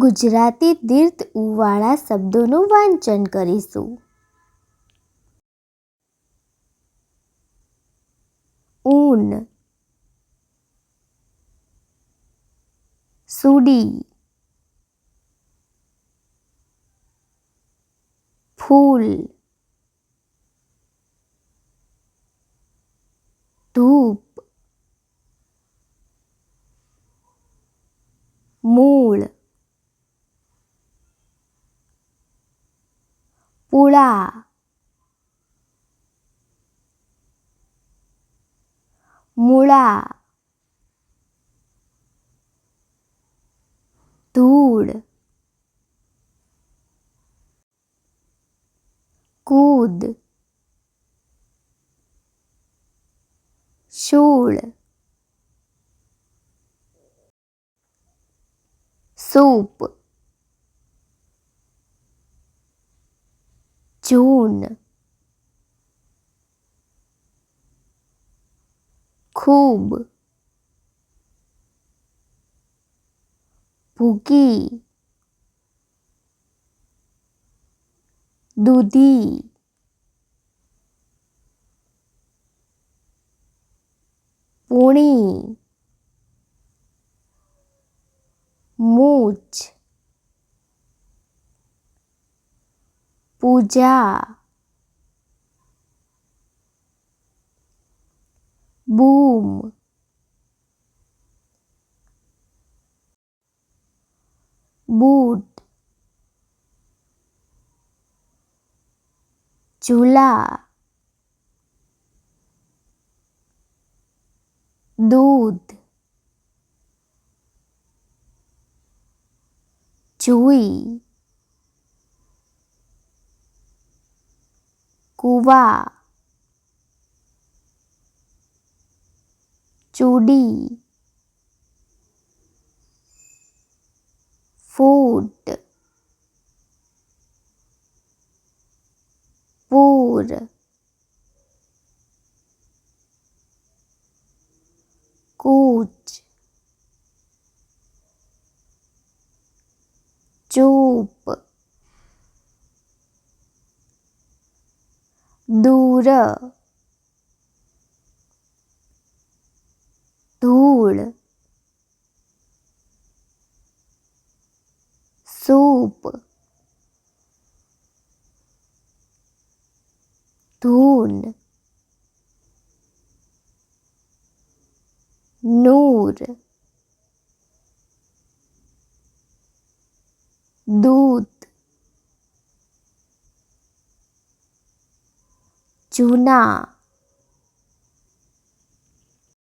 ગુજરાતી દીર્ઘ ઉવાળા શબ્દોનું વાંચન કરીશું. ઊન, સુડી, ફૂલ, ધૂપ, મૂળ, પૂળા, મૂળા, ધૂળ, કૂદ, શૂળ, સૂપ, જૂન, ખૂબ, ભૂકી, દૂધી, પૂણી, મૂછ, પૂજા, બૂમ, બૂટ, ઝૂલા, દૂધ, જુઈ, કૂવા, ચૂડી, ફૂટ, પૂર, કૂચ, ચૂપ, દૂર, ધૂળ, સૂપ, ધૂન, નૂર, દૂત, જૂના,